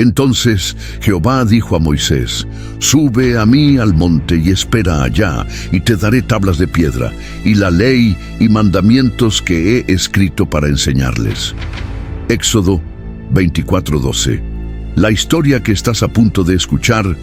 Entonces Jehová dijo a Moisés: Sube a mí al monte y espera allá, y te daré tablas de piedra, y la ley y mandamientos que he escrito para enseñarles. Éxodo 24:12. La historia que estás a punto de escuchar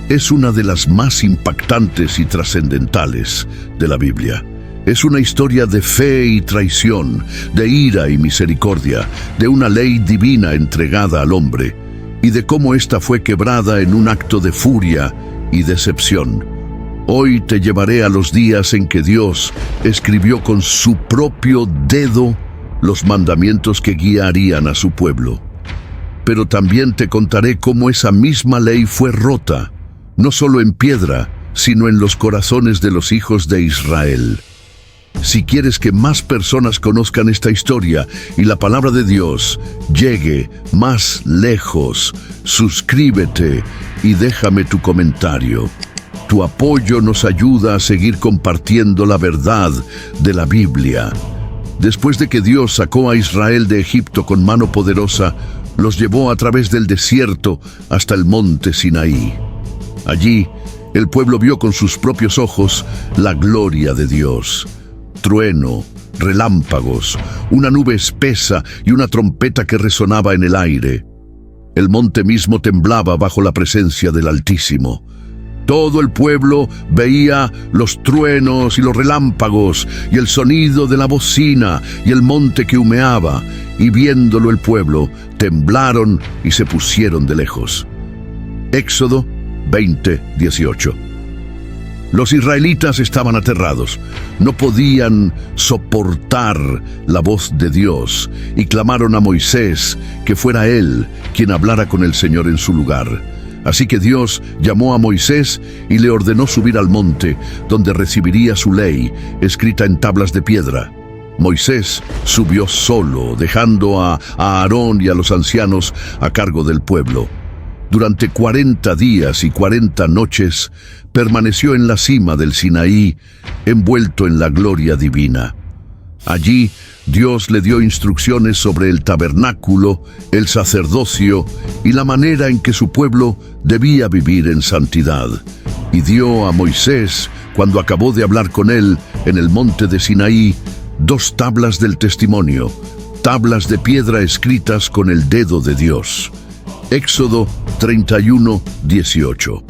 es una de las más impactantes y trascendentales de la Biblia. Es una historia de fe y traición, de ira y misericordia, de una ley divina entregada al hombre, y de cómo ésta fue quebrada en un acto de furia y decepción. Hoy te llevaré a los días en que Dios escribió con su propio dedo los mandamientos que guiarían a su pueblo. Pero también te contaré cómo esa misma ley fue rota, no solo en piedra, sino en los corazones de los hijos de Israel. Si quieres que más personas conozcan esta historia y la palabra de Dios llegue más lejos, suscríbete y déjame tu comentario. Tu apoyo nos ayuda a seguir compartiendo la verdad de la Biblia. Después de que Dios sacó a Israel de Egipto con mano poderosa, los llevó a través del desierto hasta el monte Sinaí. Allí, el pueblo vio con sus propios ojos la gloria de Dios. Trueno, relámpagos, una nube espesa y una trompeta que resonaba en el aire. El monte mismo temblaba bajo la presencia del Altísimo. Todo el pueblo veía los truenos y los relámpagos y el sonido de la bocina y el monte que humeaba, y viéndolo el pueblo, temblaron y se pusieron de lejos. Éxodo 20:18. Los israelitas estaban aterrados, no podían soportar la voz de Dios y clamaron a Moisés que fuera él quien hablara con el Señor en su lugar. Así que Dios llamó a Moisés y le ordenó subir al monte, donde recibiría su ley, escrita en tablas de piedra. Moisés subió solo, dejando a Aarón y a los ancianos a cargo del pueblo. Durante 40 días y 40 noches permaneció en la cima del Sinaí, envuelto en la gloria divina. Allí Dios le dio instrucciones sobre el tabernáculo, el sacerdocio y la manera en que su pueblo debía vivir en santidad. Y dio a Moisés, cuando acabó de hablar con él en el monte de Sinaí, 2 tablas del testimonio, tablas de piedra escritas con el dedo de Dios. Éxodo 31:18.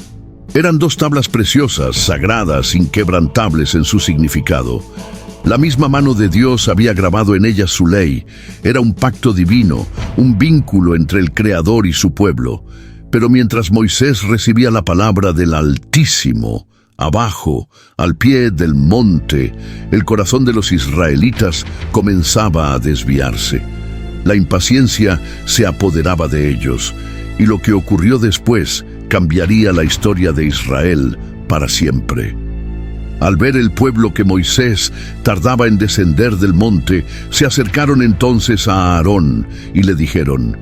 Eran 2 tablas preciosas, sagradas, inquebrantables en su significado. La misma mano de Dios había grabado en ellas su ley. Era un pacto divino, un vínculo entre el Creador y su pueblo. Pero mientras Moisés recibía la palabra del Altísimo, abajo, al pie del monte, el corazón de los israelitas comenzaba a desviarse. La impaciencia se apoderaba de ellos, y lo que ocurrió después cambiaría la historia de Israel para siempre. Al ver el pueblo que Moisés tardaba en descender del monte, se acercaron entonces a Aarón y le dijeron: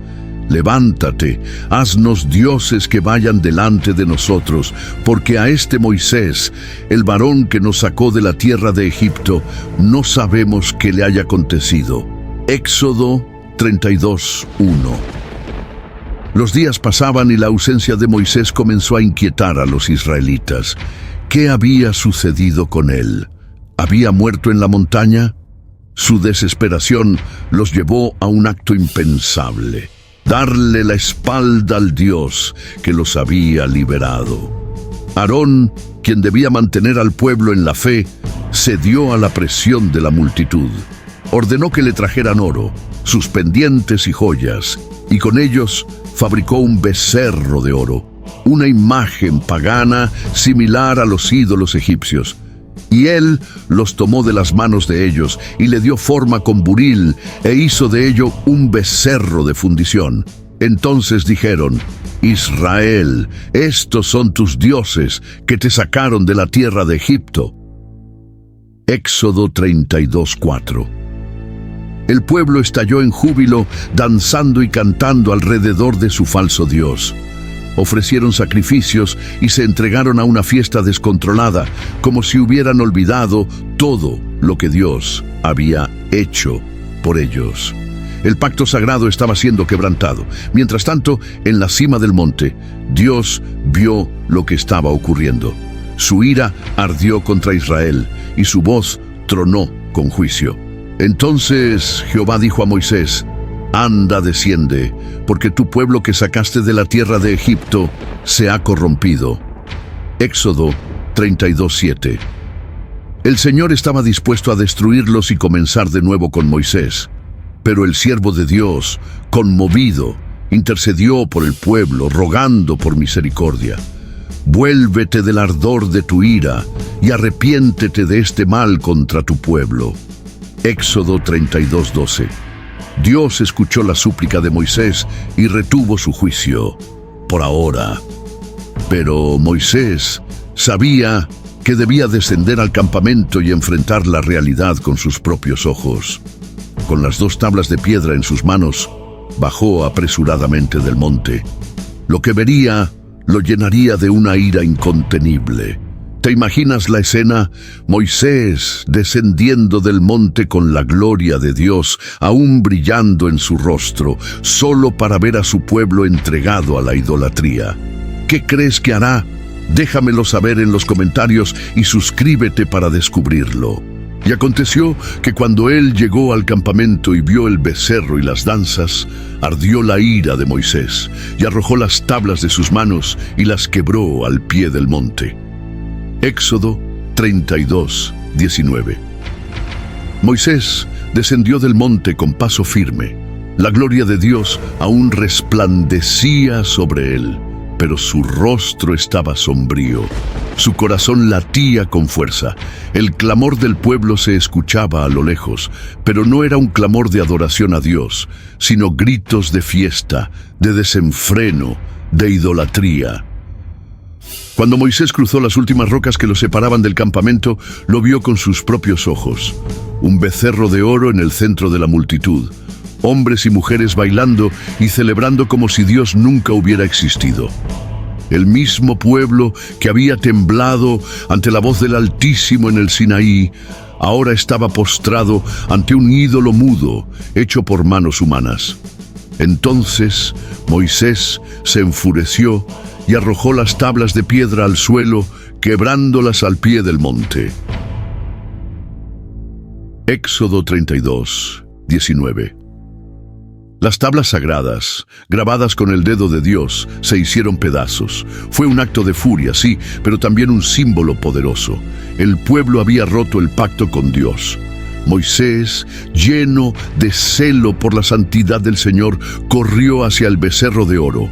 «Levántate, haznos dioses que vayan delante de nosotros, porque a este Moisés, el varón que nos sacó de la tierra de Egipto, no sabemos qué le haya acontecido». Éxodo 32:1. Los días pasaban y la ausencia de Moisés comenzó a inquietar a los israelitas. ¿Qué había sucedido con él? ¿Había muerto en la montaña? Su desesperación los llevó a un acto impensable: darle la espalda al Dios que los había liberado. Aarón, quien debía mantener al pueblo en la fe, cedió a la presión de la multitud. Ordenó que le trajeran oro, sus pendientes y joyas, y con ellos fabricó un becerro de oro, una imagen pagana similar a los ídolos egipcios. Y él los tomó de las manos de ellos y le dio forma con buril e hizo de ello un becerro de fundición. Entonces dijeron: «Israel, estos son tus dioses que te sacaron de la tierra de Egipto». Éxodo 32:4. El pueblo estalló en júbilo, danzando y cantando alrededor de su falso Dios. Ofrecieron sacrificios y se entregaron a una fiesta descontrolada, como si hubieran olvidado todo lo que Dios había hecho por ellos. El pacto sagrado estaba siendo quebrantado. Mientras tanto, en la cima del monte, Dios vio lo que estaba ocurriendo. Su ira ardió contra Israel y su voz tronó con juicio. Entonces Jehová dijo a Moisés: Anda, desciende, porque tu pueblo que sacaste de la tierra de Egipto se ha corrompido. Éxodo 32:7. El Señor estaba dispuesto a destruirlos y comenzar de nuevo con Moisés. Pero el siervo de Dios, conmovido, intercedió por el pueblo, rogando por misericordia. Vuélvete del ardor de tu ira y arrepiéntete de este mal contra tu pueblo. Éxodo 32:12. Dios escuchó la súplica de Moisés y retuvo su juicio, por ahora. Pero Moisés sabía que debía descender al campamento y enfrentar la realidad con sus propios ojos. Con las 2 tablas de piedra en sus manos, bajó apresuradamente del monte. Lo que vería lo llenaría de una ira incontenible. ¿Te imaginas la escena? Moisés descendiendo del monte con la gloria de Dios aún brillando en su rostro, solo para ver a su pueblo entregado a la idolatría. ¿Qué crees que hará? Déjamelo saber en los comentarios y suscríbete para descubrirlo. Y aconteció que cuando él llegó al campamento y vio el becerro y las danzas, ardió la ira de Moisés y arrojó las tablas de sus manos y las quebró al pie del monte. Éxodo 32:19. Moisés descendió del monte con paso firme. La gloria de Dios aún resplandecía sobre él, pero su rostro estaba sombrío. Su corazón latía con fuerza. El clamor del pueblo se escuchaba a lo lejos, pero no era un clamor de adoración a Dios, sino gritos de fiesta, de desenfreno, de idolatría. Cuando Moisés cruzó las últimas rocas que lo separaban del campamento, lo vio con sus propios ojos. Un becerro de oro en el centro de la multitud. Hombres y mujeres bailando y celebrando como si Dios nunca hubiera existido. El mismo pueblo que había temblado ante la voz del Altísimo en el Sinaí, ahora estaba postrado ante un ídolo mudo, hecho por manos humanas. Entonces Moisés se enfureció y arrojó las tablas de piedra al suelo, quebrándolas al pie del monte. Éxodo 32:19. Las tablas sagradas, grabadas con el dedo de Dios, se hicieron pedazos. Fue un acto de furia, sí, pero también un símbolo poderoso. El pueblo había roto el pacto con Dios. Moisés, lleno de celo por la santidad del Señor, corrió hacia el becerro de oro.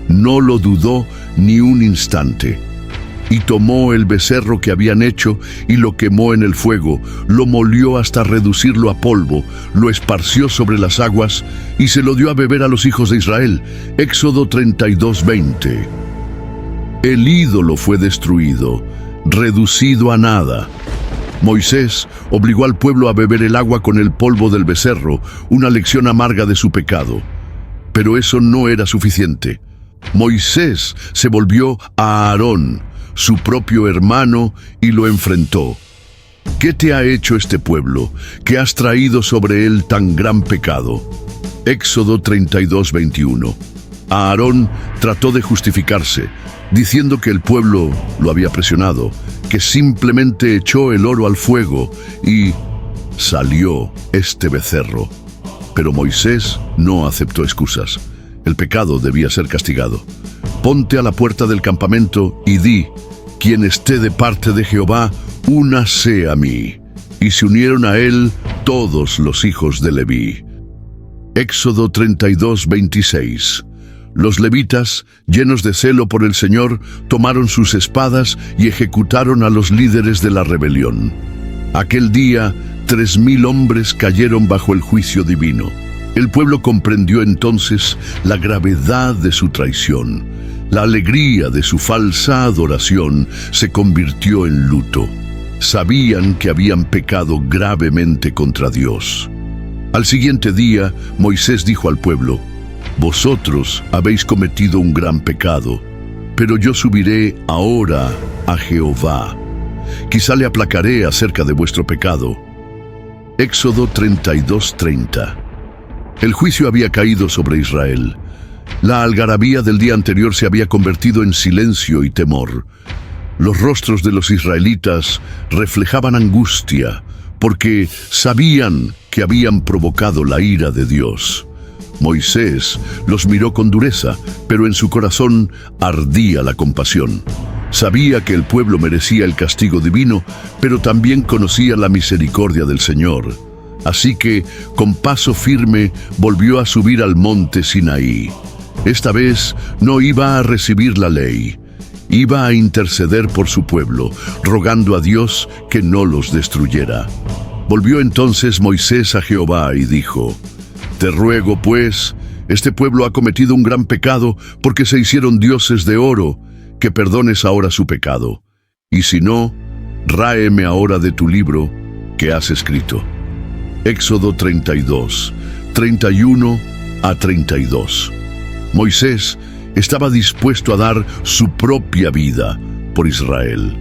No lo dudó ni un instante. Y tomó el becerro que habían hecho y lo quemó en el fuego, lo molió hasta reducirlo a polvo, lo esparció sobre las aguas y se lo dio a beber a los hijos de Israel. Éxodo 32:20. El ídolo fue destruido, reducido a nada. Moisés obligó al pueblo a beber el agua con el polvo del becerro, una lección amarga de su pecado. Pero eso no era suficiente. Moisés se volvió a Aarón, su propio hermano, y lo enfrentó. ¿Qué te ha hecho este pueblo, que has traído sobre él tan gran pecado? Éxodo 32:21. Aarón trató de justificarse, diciendo que el pueblo lo había presionado, que simplemente echó el oro al fuego y salió este becerro. Pero Moisés no aceptó excusas. El pecado debía ser castigado. Ponte a la puerta del campamento y di: quien esté de parte de Jehová, únase a mí. Y se unieron a él todos los hijos de Leví. Éxodo 32:26. Los levitas, llenos de celo por el Señor, tomaron sus espadas y ejecutaron a los líderes de la rebelión. Aquel día, 3,000 hombres cayeron bajo el juicio divino. El pueblo comprendió entonces la gravedad de su traición. La alegría de su falsa adoración se convirtió en luto. Sabían que habían pecado gravemente contra Dios. Al siguiente día, Moisés dijo al pueblo: vosotros habéis cometido un gran pecado, pero yo subiré ahora a Jehová. Quizá le aplacaré acerca de vuestro pecado. Éxodo 32:30. El juicio había caído sobre Israel. La algarabía del día anterior se había convertido en silencio y temor. Los rostros de los israelitas reflejaban angustia, porque sabían que habían provocado la ira de Dios. Moisés los miró con dureza, pero en su corazón ardía la compasión. Sabía que el pueblo merecía el castigo divino, pero también conocía la misericordia del Señor. Así que, con paso firme, volvió a subir al monte Sinaí. Esta vez no iba a recibir la ley. Iba a interceder por su pueblo, rogando a Dios que no los destruyera. Volvió entonces Moisés a Jehová y dijo: «Te ruego, pues, este pueblo ha cometido un gran pecado porque se hicieron dioses de oro, que perdones ahora su pecado. Y si no, ráeme ahora de tu libro que has escrito». Éxodo 32, 31 a 32. Moisés estaba dispuesto a dar su propia vida por Israel.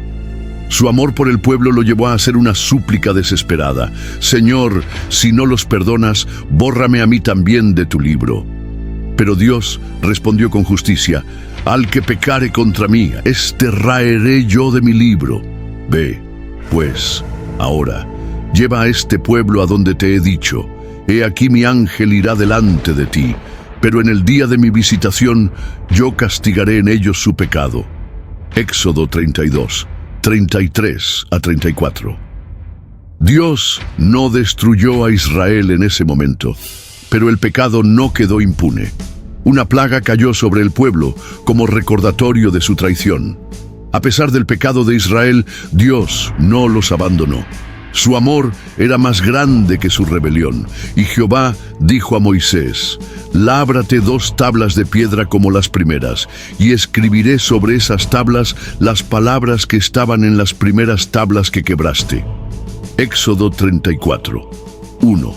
Su amor por el pueblo lo llevó a hacer una súplica desesperada: «Señor, si no los perdonas, bórrame a mí también de tu libro». Pero Dios respondió con justicia: «Al que pecare contra mí, este raeré yo de mi libro. Ve, pues, ahora, lleva a este pueblo a donde te he dicho. He aquí mi ángel irá delante de ti, pero en el día de mi visitación yo castigaré en ellos su pecado». Éxodo 32, 33 a 34. Dios no destruyó a Israel en ese momento, pero el pecado no quedó impune. Una plaga cayó sobre el pueblo como recordatorio de su traición. A pesar del pecado de Israel, Dios no los abandonó. Su amor era más grande que su rebelión, y Jehová dijo a Moisés: «Lábrate 2 tablas de piedra como las primeras, y escribiré sobre esas tablas las palabras que estaban en las primeras tablas que quebraste». Éxodo 34, 1.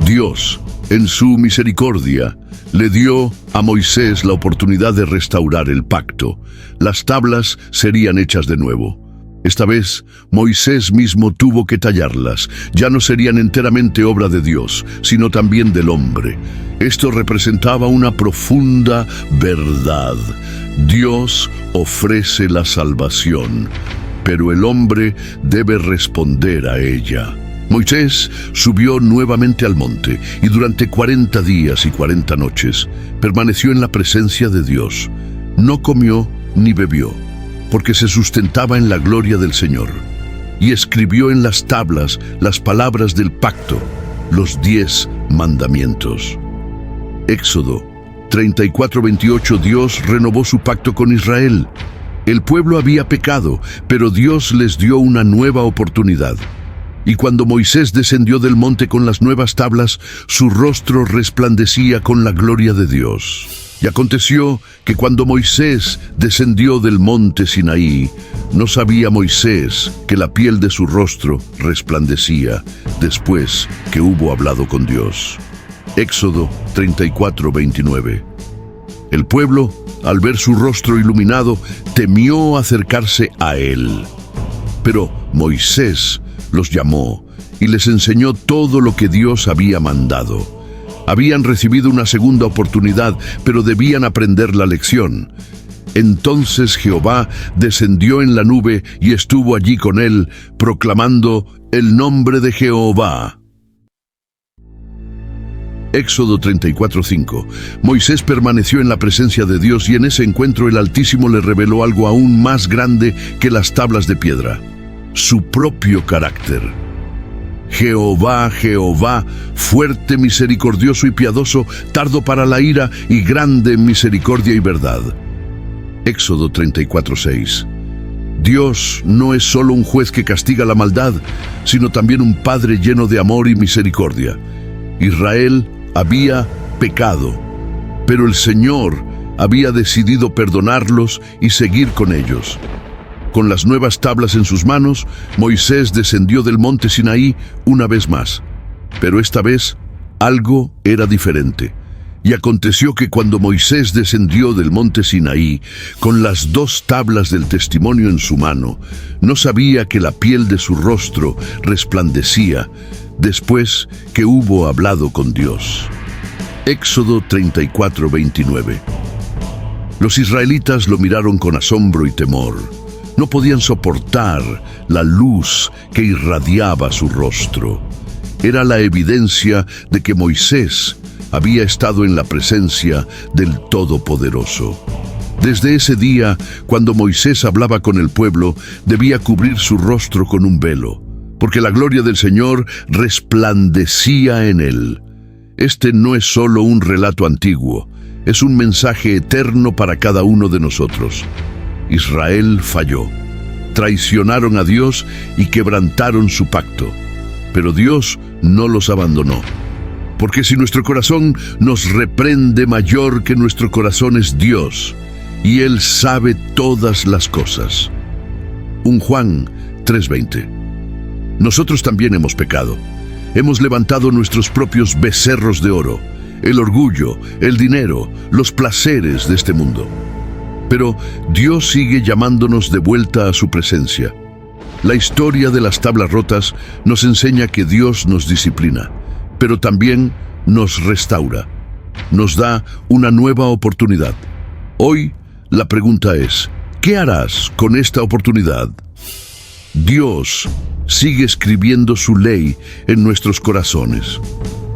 Dios, en su misericordia, le dio a Moisés la oportunidad de restaurar el pacto. Las tablas serían hechas de nuevo. Esta vez, Moisés mismo tuvo que tallarlas. Ya no serían enteramente obra de Dios, sino también del hombre. Esto representaba una profunda verdad. Dios ofrece la salvación, pero el hombre debe responder a ella. Moisés subió nuevamente al monte y durante 40 días y 40 noches permaneció en la presencia de Dios. No comió ni bebió, porque se sustentaba en la gloria del Señor, y escribió en las tablas las palabras del pacto, los 10 mandamientos. Éxodo 34:28. Dios renovó su pacto con Israel. El pueblo había pecado, pero Dios les dio una nueva oportunidad. Y cuando Moisés descendió del monte con las nuevas tablas, su rostro resplandecía con la gloria de Dios. Y aconteció que cuando Moisés descendió del monte Sinaí, no sabía Moisés que la piel de su rostro resplandecía después que hubo hablado con Dios. Éxodo 34:29. El pueblo, al ver su rostro iluminado, temió acercarse a él. Pero Moisés los llamó y les enseñó todo lo que Dios había mandado. Habían recibido una segunda oportunidad, pero debían aprender la lección. Entonces Jehová descendió en la nube y estuvo allí con él, proclamando el nombre de Jehová. Éxodo 34:5. Moisés permaneció en la presencia de Dios y en ese encuentro el Altísimo le reveló algo aún más grande que las tablas de piedra: su propio carácter. Jehová, Jehová, fuerte, misericordioso y piadoso, tardo para la ira y grande en misericordia y verdad. Éxodo 34:6. Dios no es solo un juez que castiga la maldad, sino también un Padre lleno de amor y misericordia. Israel había pecado, pero el Señor había decidido perdonarlos y seguir con ellos. Con las nuevas tablas en sus manos, Moisés descendió del monte Sinaí una vez más. Pero esta vez, algo era diferente. Y aconteció que cuando Moisés descendió del monte Sinaí, con las 2 tablas del testimonio en su mano, no sabía que la piel de su rostro resplandecía después que hubo hablado con Dios. Éxodo 34:29. Los israelitas lo miraron con asombro y temor. No podían soportar la luz que irradiaba su rostro. Era la evidencia de que Moisés había estado en la presencia del Todopoderoso. Desde ese día, cuando Moisés hablaba con el pueblo, debía cubrir su rostro con un velo, porque la gloria del Señor resplandecía en él. Este no es solo un relato antiguo, es un mensaje eterno para cada uno de nosotros. Israel falló, traicionaron a Dios y quebrantaron su pacto, pero Dios no los abandonó. Porque si nuestro corazón nos reprende, mayor que nuestro corazón es Dios, y Él sabe todas las cosas. 1 Juan 3:20. Nosotros también hemos pecado. Hemos levantado nuestros propios becerros de oro, el orgullo, el dinero, los placeres de este mundo. Pero Dios sigue llamándonos de vuelta a su presencia. La historia de las tablas rotas nos enseña que Dios nos disciplina, pero también nos restaura. Nos da una nueva oportunidad. Hoy, la pregunta es, ¿qué harás con esta oportunidad? Dios sigue escribiendo su ley en nuestros corazones,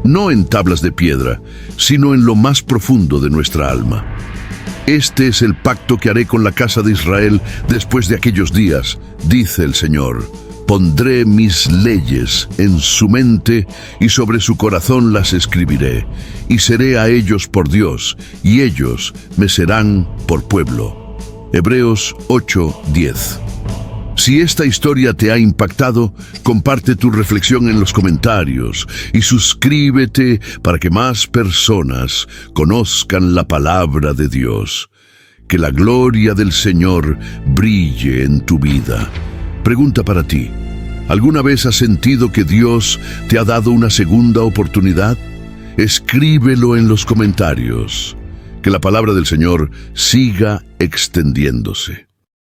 no en tablas de piedra, sino en lo más profundo de nuestra alma. Este es el pacto que haré con la casa de Israel después de aquellos días, dice el Señor. Pondré mis leyes en su mente y sobre su corazón las escribiré, y seré a ellos por Dios, y ellos me serán por pueblo. Hebreos 8:10. Si esta historia te ha impactado, comparte tu reflexión en los comentarios y suscríbete para que más personas conozcan la palabra de Dios. Que la gloria del Señor brille en tu vida. Pregunta para ti: ¿alguna vez has sentido que Dios te ha dado una segunda oportunidad? Escríbelo en los comentarios. Que la palabra del Señor siga extendiéndose.